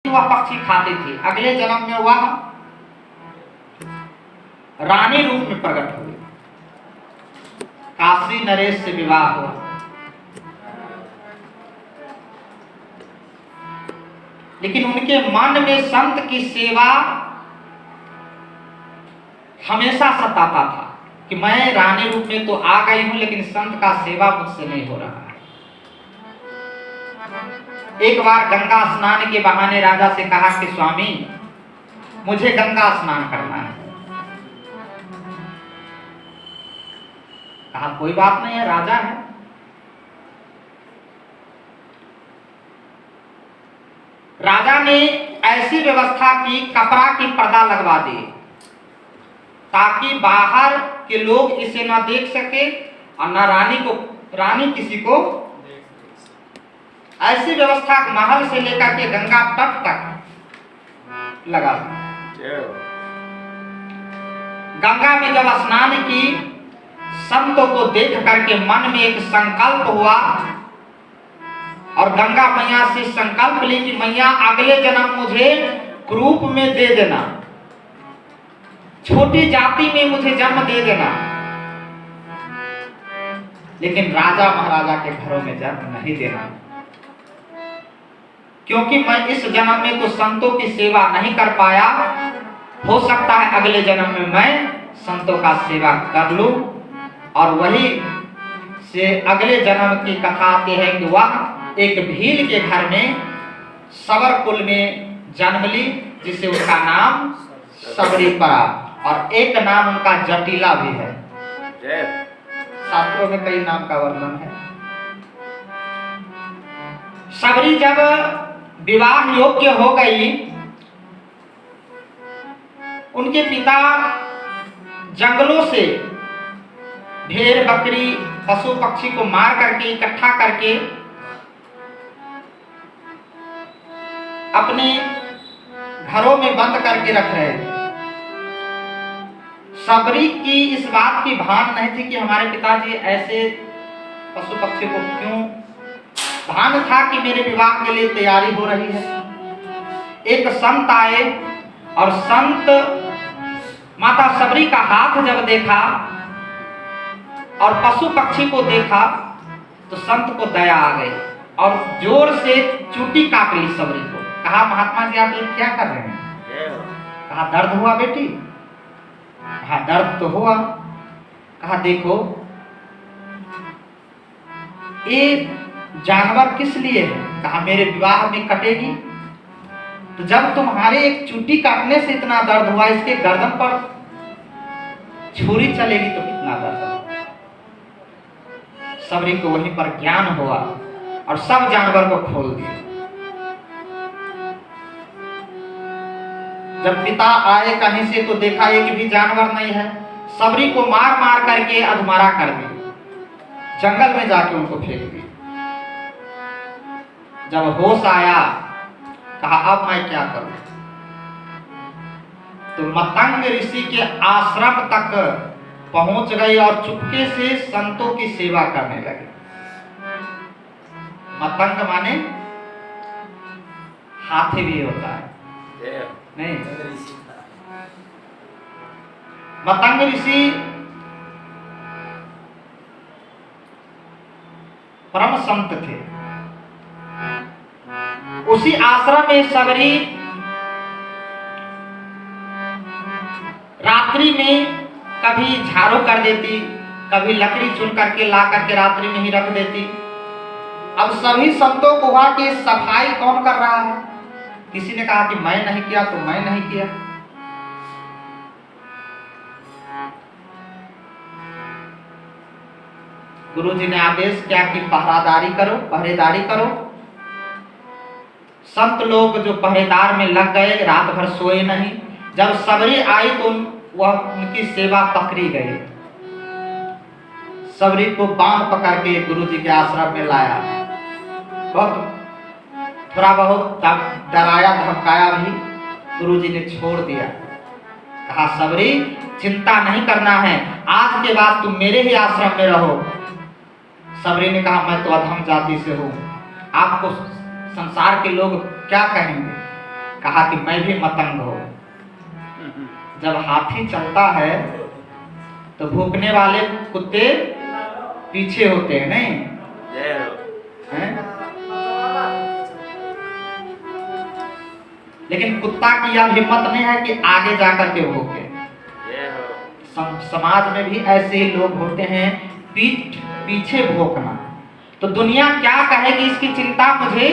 वह पक्षी खाती थी। अगले जन्म में वह रानी रूप में प्रकट हुई। काशी नरेश से विवाह हुआ। लेकिन उनके मन में संत की सेवा हमेशा सताता था कि मैं रानी रूप में तो आ गई हूं, लेकिन संत का सेवा मुझसे नहीं हो रहा है। एक बार गंगा स्नान के बहाने राजा से कहा कि स्वामी, मुझे गंगा स्नान करना है। कहा कोई बात नहीं है, राजा है। राजा ने ऐसी व्यवस्था की, कपड़ा की पर्दा लगवा दी ताकि बाहर के लोग इसे ना देख सके और ना रानी किसी को। ऐसी व्यवस्था महल से लेकर के गंगा तट तक लगा दी। गंगा में जब स्नान की, संतों को देख करके मन में एक संकल्प हुआ और गंगा मैया से संकल्प ली कि मैया अगले जन्म मुझे रूप में दे देना, छोटी जाति में मुझे जन्म दे देना। लेकिन राजा महाराजा के घरों में जन्म नहीं देना, क्योंकि मैं इस जन्म में तो संतों की सेवा नहीं कर पाया। हो सकता है अगले जन्म में मैं संतों का सेवा कर लूं। और वही से अगले जन्म की कथा आती है कि वह एक भील के घर में सबर कुल में जन्म ली, जिसे उनका नाम सबरी पड़ा। और एक नाम उनका जटिला भी है। शास्त्रों में कई नाम का वर्णन है। सबरी जब विवाह योग्य हो गई, उनके पिता जंगलों से भेड़ बकरी पशु पक्षी को मार करके इकट्ठा करके अपने घरों में बंद करके रख रहे थे। सबरी की इस बात की भान नहीं थी कि हमारे पिताजी ऐसे पशु पक्षी को क्यों। भान था कि मेरे विवाह के लिए तैयारी हो रही है। एक संत आए और संत माता सबरी का हाथ जब देखा और पशु पक्षी को देखा तो संत को दया आ गई और जोर से चूटी काट ली सबरी को। कहा महात्मा जी आप ये क्या कर रहे हैं? कहा दर्द हुआ बेटी? कहा दर्द तो हुआ। कहा देखो ये जानवर किस लिए है? कहा मेरे विवाह में कटेगी। तो जब तुम्हारे एक चूटी काटने से इतना दर्द हुआ, इसके गर्दन पर छुरी चलेगी तो कितना दर्द होगा। सबरी को वहीं पर ज्ञान हुआ और सब जानवर को खोल दिया। जब पिता आए कहीं से तो देखा एक भी जानवर नहीं है। सबरी को मार मार करके अधमरा कर दिया, जंगल में जाके उनको फेंक दिया। जब होश आया कहा अब मैं क्या करूं? तो मतंग ऋषि के आश्रम तक पहुंच गई और चुपके से संतों की सेवा करने लगे। मतंग माने हाथी भी होता है नहीं? मतंग ऋषि परम संत थे। उसी आश्रम में सबरी रात्रि में कभी झाड़ू कर देती, कभी लकड़ी चुन करके ला करके रात्रि में ही रख देती। अब सभी संतों को हुआ कि सफाई कौन कर रहा है? किसी ने कहा कि मैं नहीं किया तो मैं नहीं किया। गुरुजी ने आदेश किया कि पहरेदारी करो। संत लोग जो पहरेदार में लग गए, रात भर सोए नहीं। जब सबरी आई तो वह उनकी सेवा पकड़ी गई। सबरी को बांह पकड़ के गुरुजी के आश्रम में लाया। थोड़ा बहुत डराया धमकाया भी, गुरुजी ने छोड़ दिया। कहा सबरी चिंता नहीं करना है, आज के बाद तुम मेरे ही आश्रम में रहो। सबरी ने कहा मैं तो अधम जाति से हूँ, आपको संसार के लोग क्या कहेंगे? कहा कि मैं भी मतंग हूं। जब हाथी चलता है तो भूखने वाले कुत्ते पीछे होते हैं, नहीं हैं? लेकिन कुत्ता की यह हिम्मत नहीं है कि आगे जाकर के भूखे। समाज में भी ऐसे लोग होते हैं, पीठ पीछे भोंकना। तो दुनिया क्या कहेगी इसकी चिंता मुझे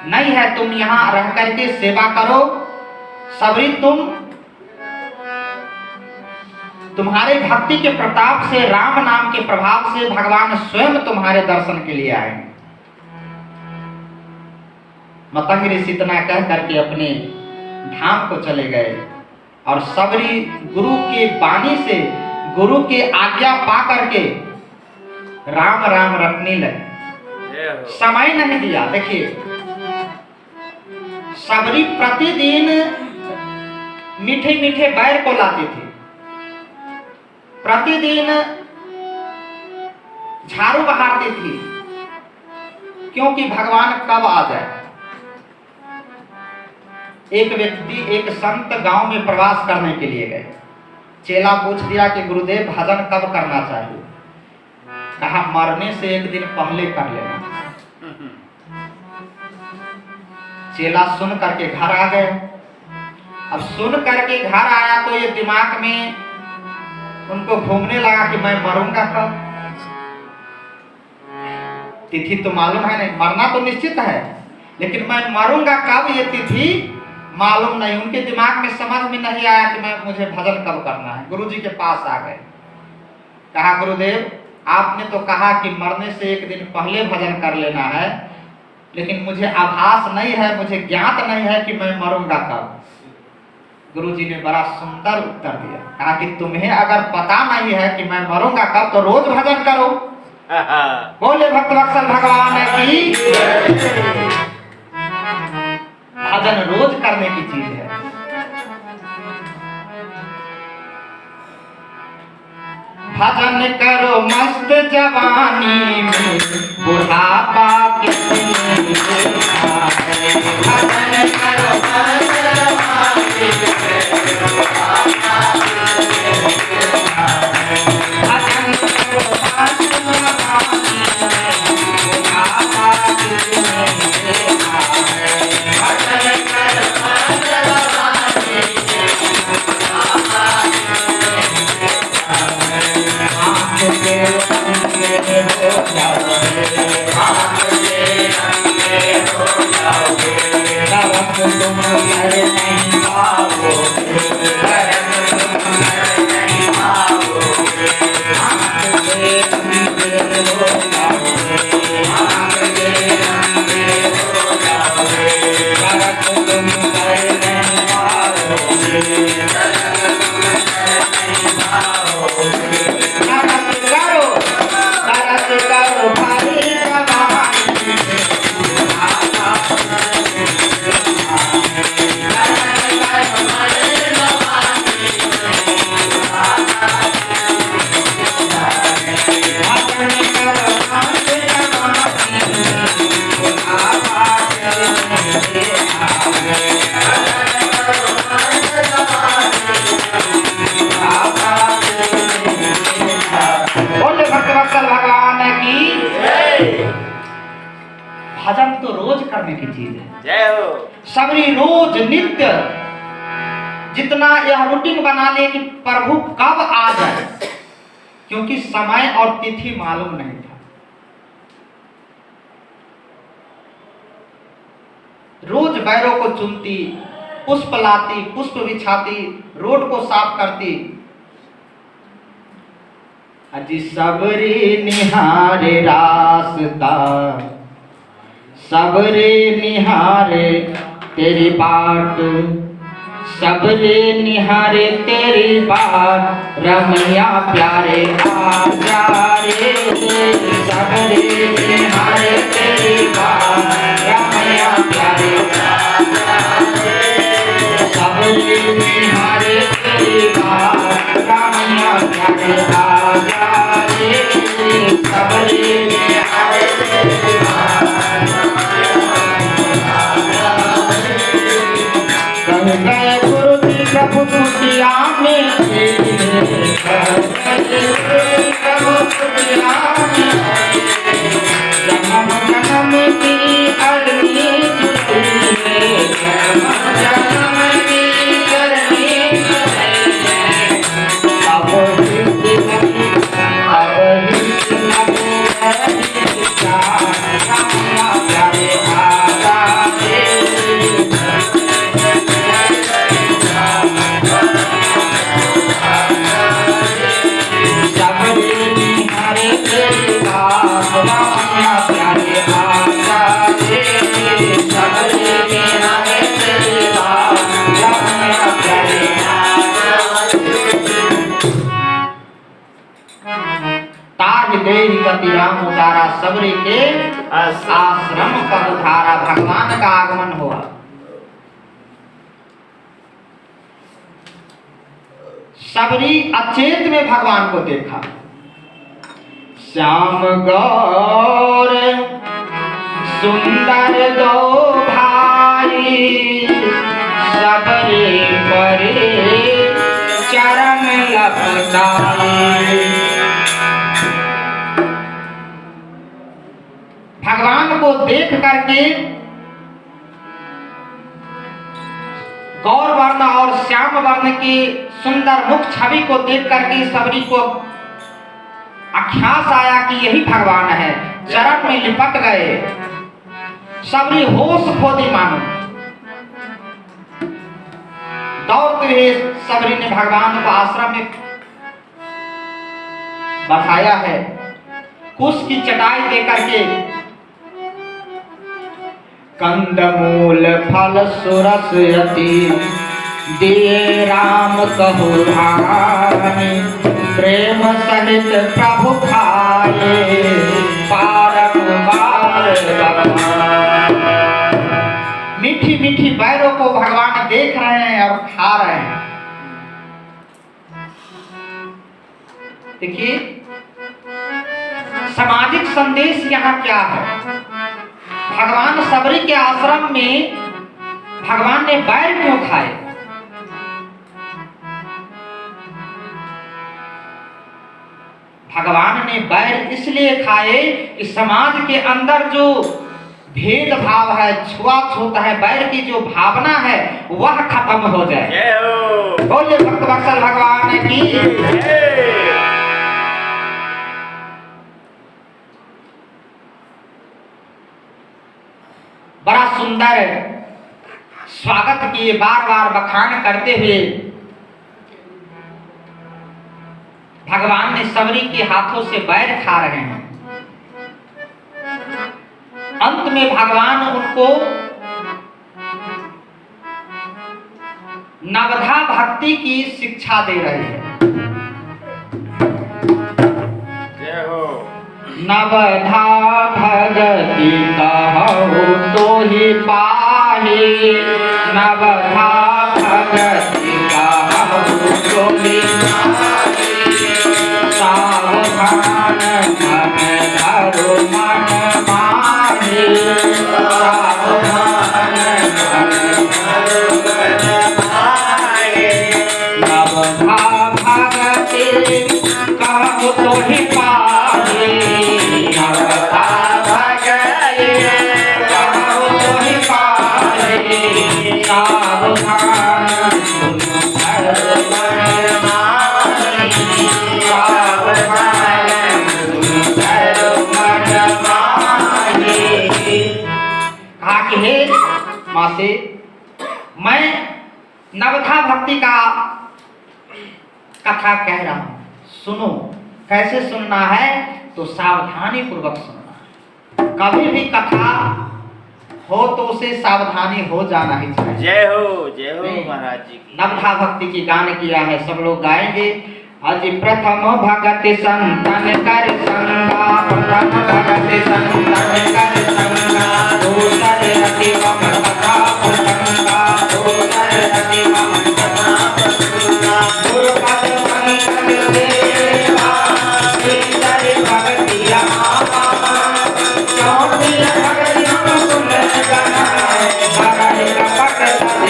नहीं है, तुम यहाँ रह करके सेवा करो। सबरी तुम्हारे भक्ति के प्रताप से, राम नाम के प्रभाव से भगवान स्वयं तुम्हारे दर्शन के लिए आएंगे। मतंग ऋषि इतना कह करके अपने धाम को चले गए और सबरी गुरु के वाणी से, गुरु के आज्ञा पा करके राम राम रटने लगे। समय नहीं दिया। देखिए, सबरी प्रतिदिन मीठे मीठे बैर को लाती थी, प्रतिदिन झाड़ू बहारती थी, क्योंकि भगवान कब आ जाए। एक व्यक्ति, एक संत गांव में प्रवास करने के लिए गए। चेला पूछ दिया कि गुरुदेव भजन कब करना चाहिए। कहा मरने से एक दिन पहले कर लेना। चेला सुन करके घर आ गए। अब सुन करके घर आया तो ये दिमाग में उनको घूमने लगा कि मैं मरूंगा कब। तिथि तो मालूम है नहीं, मरना तो निश्चित है, लेकिन मैं मरूंगा कब ये तिथि मालूम नहीं। उनके दिमाग में समझ में नहीं आया कि मुझे भजन कब करना है। गुरुजी के पास आ गए। कहा गुरुदेव आपने तो कहा कि मरने से एक दिन पहले भजन कर लेना है, लेकिन मुझे आभास नहीं है, मुझे ज्ञात नहीं है कि मैं मरूंगा कब। गुरुजी ने बड़ा सुंदर उत्तर दिया। कहा कि तुम्हें अगर पता नहीं है कि मैं मरूंगा कब तो रोज भजन करो। बोले भक्तवत्सल भगवान की। भजन रोज करने की चीज है। भजन करो मस्त जवानी में, बुढ़ापा किसने देखा है। भजन करो मस्त जवानी में, बुढ़ापा किसने देखा है। भजन करो मस्त जवानी में, बुढ़ापा किसने देखा है। भजन करो मस्त जवानी में, बुढ़ापा भजन तो रोज करने की चीज है। जय हो। सबरी रोज नित्य जितना यह रूटीन बना ले कि प्रभु कब आ जाए, क्योंकि समय और तिथि मालूम नहीं था। रोज बैरों को चुनती, पुष्प लाती, पुष्प बिछाती, रोड को साफ करती। अजी सबरी निहारे रास्ता, सबरे निहारे तेरी बाट, सबरे निहारे तेरी बाट, रमैया प्यारे आजा रे। सबरे निहारे तेरी बाट, रमैया प्यारे आजा रे। सबरे निहारे तेरी बाट, रमैया प्यारे आजा रे। सबरे निहारे तेरी बाट, गए गुरु जी प्रभु कुटिया में, प्रभु कुटिया में जन्म जन्म की अग्नि जुटी है, जन्म की अग्नि अब ही गति राम उतारा सबरी के आश्रम पर उधारा। भगवान का आगमन हुआ। सबरी अचेत में भगवान को देखा। श्याम गौर सुंदर दो भाई, सबरी परे चरण लपटाए। भगवान को देख करके गौर वर्ण और श्याम वर्ण की सुंदर मुख छवि को देख करके सबरी को आख्यास आया कि यही भगवान है। चरण में लिपट गए। सबरी होश खो दी मानो। दौड़ते हुए सबरी ने भगवान को आश्रम में बैठाया है। कुश की चटाई दे करके कंदमूल फल सुरस अति दिए राम कहु रानी, प्रेम सहित प्रभु खाए बारंबार भगवान। मीठी मीठी बैरों को भगवान देख रहे हैं और खा रहे हैं। देखिए सामाजिक संदेश यहाँ क्या है। भगवान सबरी के आश्रम में भगवान ने बैर क्यों खाए? भगवान ने बैर इसलिए खाए कि समाज के अंदर जो भेदभाव है, छुआछूत है, बैर की जो भावना है वह खत्म हो जाए। बोलिए भक्त वत्सल भगवान की। बड़ा सुंदर स्वागत किए, बार बार बखान करते हुए भगवान ने सबरी के हाथों से बैर खा रहे हैं। अंत में भगवान उनको नवधा भक्ति की शिक्षा दे रहे हैं। नवधा भगति कहु तो ही पाही, नवधा भगति कहु तो ही पाही। सावधान मन धरो मन माही, सावधान मन धरो मन माही। नवधा भगति कहु तो ही पाही, मासे मैं नवधा भक्ति का कथा कह रहा हूं, सुनो। कैसे सुनना है तो सावधानी पूर्वक सुनना है। कभी भी कथा हो तो उसे सावधानी हो जाना ही चाहिए। जय हो महाराज जी। नवधा भक्ति की गान किया है, सब लोग गाएंगे। अजी प्रथम भगत संतन कर संगा, प्रथम भगत संतन कर संगा, दूसर अति मम कथा प्रसंगा, दूसर अति मम कथा प्रसंगा। गुरुपद संतन सेवा, तीसर भक्ति रामा, चौथी भक्ति हम सुन गना, भगत कपट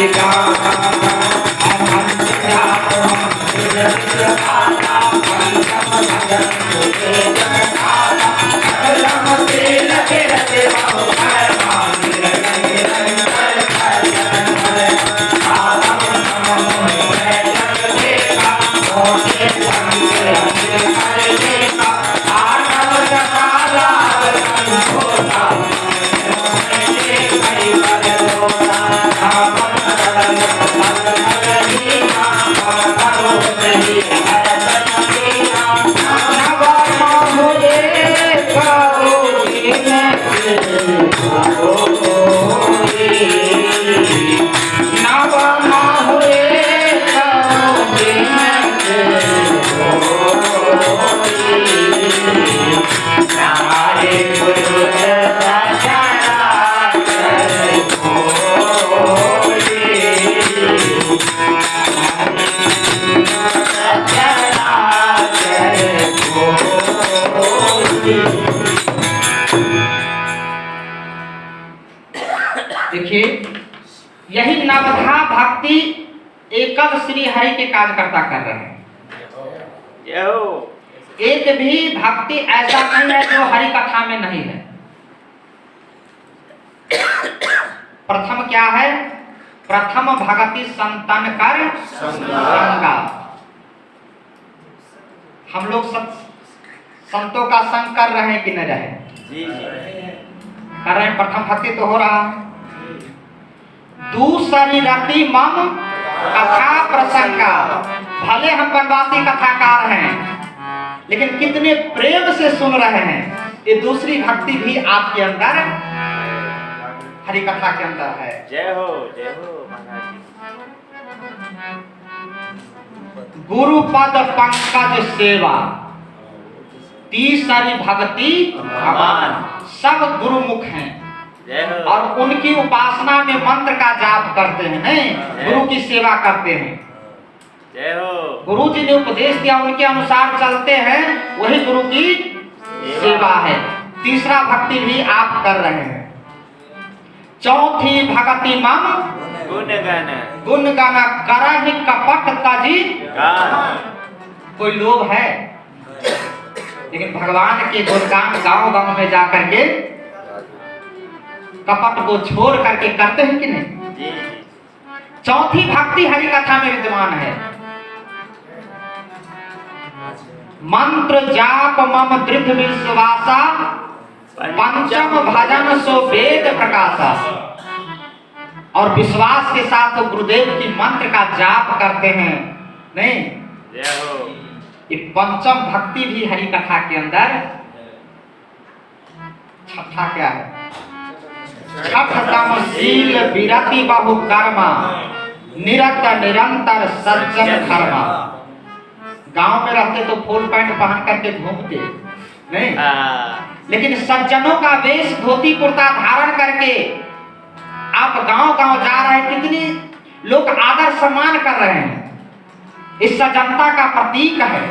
देखिए, यही नवधा भक्ति एकल श्री हरि के कार्यकर्ता कर रहे हैं। एक भी भक्ति ऐसा नहीं है जो हरि कथा में नहीं है। प्रथम क्या है? प्रथम भगति संतन कर संगा। हम लोग संतों का संग कर रहे हैं कि नहीं रहे? कर रहे हैं। प्रथम भक्ति तो हो रहा है। दूसरी रति मम कथा प्रसंगा। भले हम वनवासी कथाकार हैं, लेकिन कितने प्रेम से सुन रहे हैं। ये दूसरी भक्ति भी आपके अंदर, हरि कथा के अंदर है। जय हो महाराज। गुरु पद पंकज सेवा, तीसरी भक्ति भगवान। सब गुरुमुख हैं और उनकी उपासना में मंत्र का जाप करते हैं, नहीं गुरु की सेवा करते हैं। जय हो। गुरु जी ने उपदेश दिया, उनके अनुसार चलते हैं, वही गुरु की सेवा है। तीसरा भक्ति भी आप कर रहे हैं। चौथी भक्ति मम गुण गाना करहि कपट तजी। कोई लोभ है, लेकिन भगवान के गुणगान गांव गांव में जाकर के कपट को छोड़ करके करते हैं कि नहीं? चौथी भक्ति हरि कथा में विद्यमान है। मंत्र जाप मम दृढ़ विश्वासा, पंचम भजन सो वेद प्रकाशा। और विश्वास के साथ गुरुदेव की मंत्र का जाप करते हैं, नहीं? ये पंचम भक्ति भी हरि कथा के अंदर। छठा क्या है? छठ तमशील विरति बहु कर्मा, निरत निरंतर सज्जन धर्मा। गांव में रहते तो फुल पैंट पहन करके घूमते, नहीं? लेकिन सज्जनों का वेश धोती कुर्ता धारण करके आप गांव गांव जा रहे हैं। कितनी लोग आदर सम्मान कर रहे हैं। इस सज्जनता का प्रतीक है।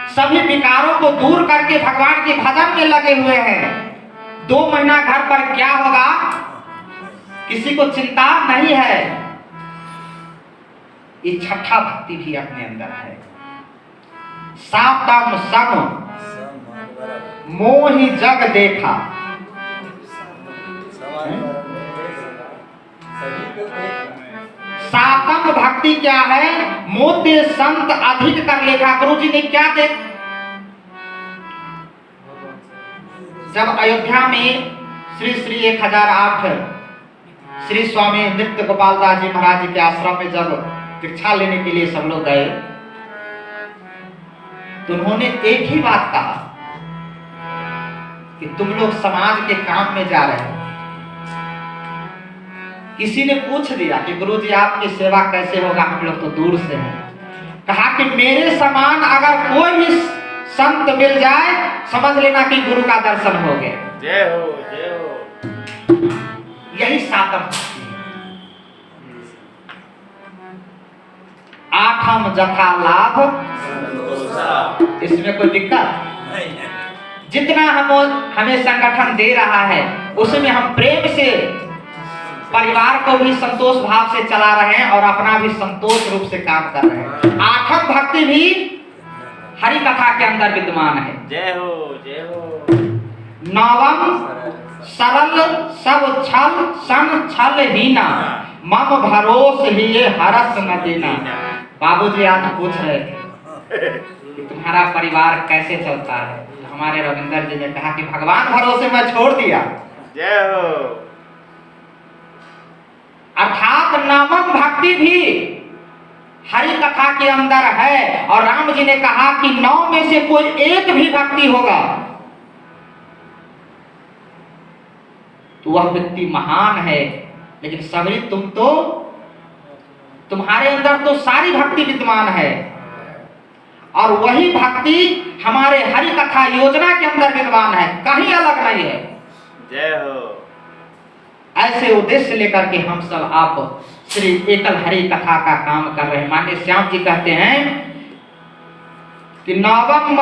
सभी विकारों को दूर करके भगवान के भजन में लगे हुए हैं। 2 महीना घर पर क्या होगा किसी को चिंता नहीं है। ये छठा भक्ति भी अपने अंदर है। सातम सम मोहि जग देखा। सातम भक्ति क्या है? मोते संत अधिक कर लेखा। गुरु जी ने क्या देख, जब अयोध्या में श्री श्री 1008 श्री स्वामी नृत्य गोपाल दास जी महाराज जी के आश्रम में जब दीक्षा लेने के लिए सब लोग गए, तो उन्होंने एक ही बात कहा कि तुम लोग समाज के काम में जा रहे हो। किसी ने पूछ दिया कि गुरुजी आपकी सेवा कैसे होगा, हम लोग तो दूर से हैं। कहा कि मेरे समान अगर कोई भी संत मिल जाए, समझ लेना कि गुरु का दर्शन हो गया। जय हो जय हो। यही सातम भक्ति है। आठम जथा लाभ, इसमें कोई दिक्कत? जितना हमें संगठन दे रहा है उसमें हम प्रेम से परिवार को भी संतोष भाव से चला रहे हैं और अपना भी संतोष रूप से काम कर रहे हैं। आठम भक्ति भी हरि कथा के अंदर विद्यमान है। जय हो जय हो। नवम सरल सब छल सन छल हीना मम भरोस ही ये हरस न देना। बाबूजी आज पूछ रहे थे कि तुम्हारा परिवार कैसे चलता है, तो हमारे रविंदर जी ने कहा कि भगवान भरोसे मैं छोड़ दिया। जय हो। अर्थात नवम भक्ति भी हरि कथा के अंदर है और राम जी ने कहा कि 9 में से कोई एक भी भक्ति होगा तो वह व्यक्ति महान है। लेकिन सबरी तुम्हारे अंदर तो सारी भक्ति विद्यमान है और वही भक्ति हमारे हरि कथा योजना के अंदर विद्यमान है, कहीं अलग नहीं है। जय हो। ऐसे उद्देश्य लेकर के हम सब आप श्री एकल हरि कथा का काम कर रहे हैं। माननीय श्याम जी कहते हैं कि नवम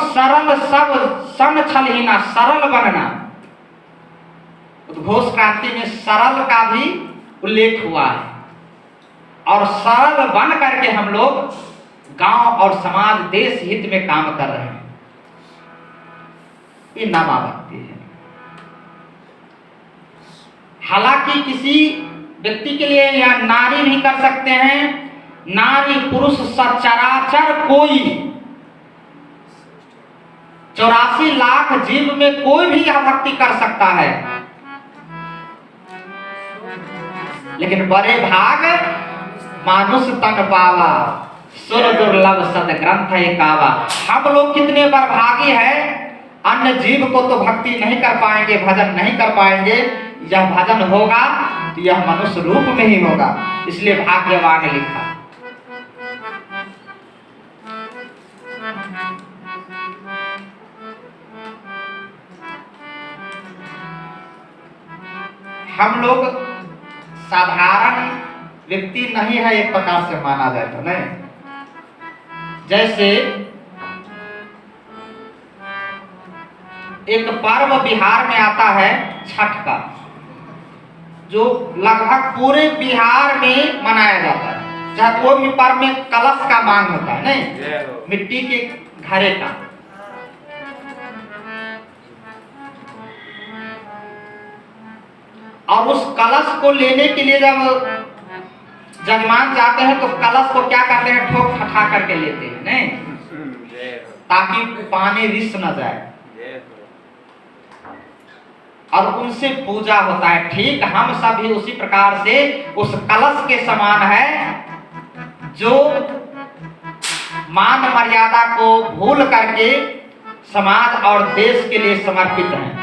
सरल सब सन छलहीना, सरल बनना। उद्घोष क्रांति में सरल का भी उल्लेख हुआ है और सरल बन करके हम लोग गांव और समाज देश हित में काम कर रहे हैं। ये नामा भक्ति है। हालांकि किसी व्यक्ति के लिए या नारी भी कर सकते हैं, नारी पुरुष सचराचर कोई 84 लाख जीव में कोई भी यह भक्ति कर सकता है। लेकिन बड़े भाग मानुष तन पावा सुर दुर्लभ सद ग्रंथ एकावा। हम लोग कितने बड़भागी हैं, अन्य जीव को तो भक्ति नहीं कर पाएंगे, भजन नहीं कर पाएंगे। यह भजन होगा तो यह मनुष्य रूप में ही होगा, इसलिए भाग्यवान लिखा। हम लोग साधारण व्यक्ति नहीं है, एक प्रकार से माना जाए तो नहीं। जैसे एक पर्व बिहार में आता है छठ का, जो लगभग पूरे बिहार में मनाया जाता है। चाहे कोई भी पर्व में कलश का मांग होता है नहीं, मिट्टी के घड़े का। और उस कलश को लेने के लिए जब जजमान जाते हैं तो कलश को क्या करते हैं, ठोक ठठा करके लेते हैं नहीं, ताकि पानी रिस न जाए और उनसे पूजा होता है। ठीक हम सब भी उसी प्रकार से उस कलश के समान है जो मान मर्यादा को भूल करके समाज और देश के लिए समर्पित है।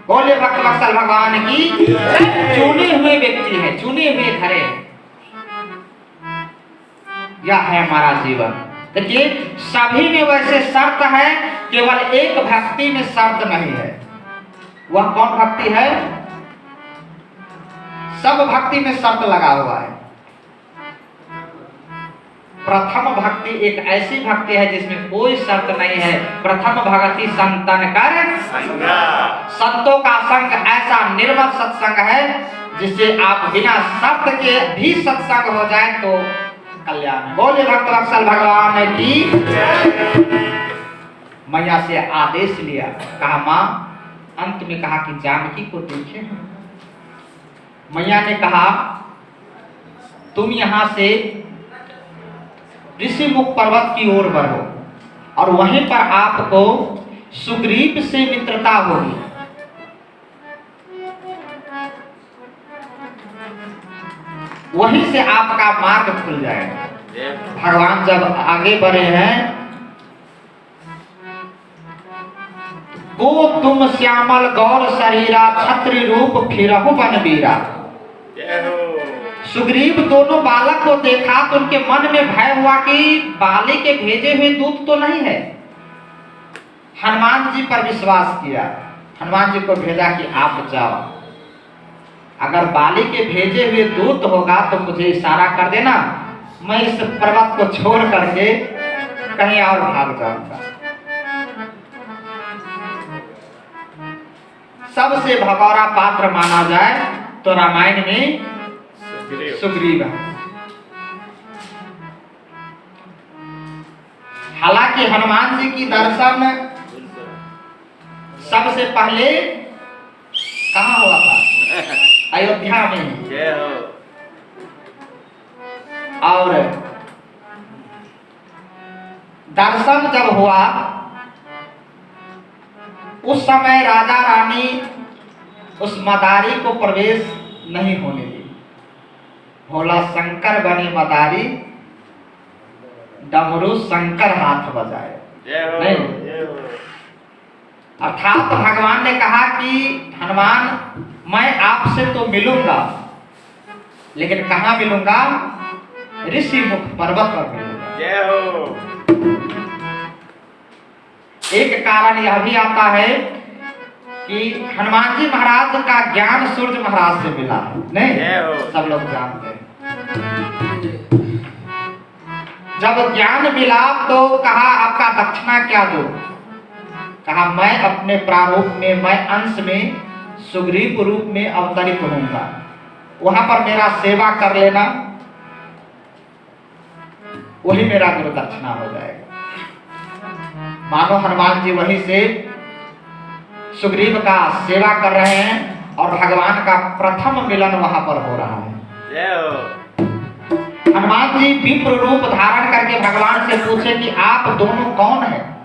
बोले भक्त वत्सल भगवान की। चुने हुए व्यक्ति है, चुने हुए घरे, यह है हमारा जीवन। देखिए सभी में वैसे शर्त है, केवल एक भक्ति में शर्त नहीं है। वह कौन भक्ति है? सब भक्ति में शर्त लगा हुआ है। प्रथम भक्ति एक ऐसी भक्ति है जिसमें कोई शर्त नहीं है। प्रथम भक्ति संतन कर संतों का संग ऐसा निर्मल सत्संग है जिससे आप बिना शर्त के भी सत्संग हो जाए तो कल्याण। बोले भक्त वत्सल भगवान की। मैया से आदेश लिया, कहा माँ, अंत में कहा कि जानकी को देखे हैं। मैया ने कहा तुम यहां से ऋषिमुख पर्वत की ओर बढ़ो और वहीं पर आपको सुग्रीव से मित्रता होगी। वहीं से आपका मार्ग खुल जाएगा। भगवान जब आगे बढ़े हैं, को तुम श्यामल गौर शरीरा छत्री रूप फिरहु बन बीरा। सुग्रीव दोनों बालक को देखा तो उनके मन में भय हुआ कि बाली के भेजे हुए दूत तो नहीं है। हनुमान जी पर विश्वास किया, हनुमान जी को भेजा कि आप जाओ, अगर बाली के भेजे हुए दूत होगा तो मुझे इशारा कर देना, मैं इस पर्वत को छोड़ करके कहीं और भाग जाऊंगा। सबसे भगौरा पात्र माना जाए तो रामायण में सुग्रीव है। हालांकि हनुमान जी की दर्शन सबसे पहले कहाँ हुआ था? अयोध्या में। जय हो। और दर्शन जब हुआ उस समय राजा रानी उस मदारी को प्रवेश नहीं होने दी। भोला शंकर बने मदारी, डमरू शंकर हाथ बजाए। जय हो। नहीं। जय हो। अर्थात भगवान ने कहा कि हनुमान मैं आपसे तो मिलूंगा, लेकिन कहाँ मिलूंगा? ऋषि मुख पर्वत पर मिलूंगा। जय हो। एक कारण यह भी आता है कि हनुमान जी महाराज का ज्ञान सूर्य महाराज से मिला, नहीं? जय हो। सब लोग जानते हैं। जब ज्ञान मिला तो कहा आपका दक्षिणा क्या दो? कहा मैं अपने प्रारूप में, मैं अंश में सुग्रीव रूप में अवतरित होऊंगा, वहां पर मेरा सेवा कर लेना, वही मेरा गुरु दक्षिणा हो जाएगा। मानो हनुमान जी वहीं से सुग्रीव का सेवा कर रहे हैं और भगवान का प्रथम मिलन वहां पर हो रहा है। जय हो। हनुमान जी विप्र रूप धारण करके भगवान से पूछे कि आप दोनों कौन हैं?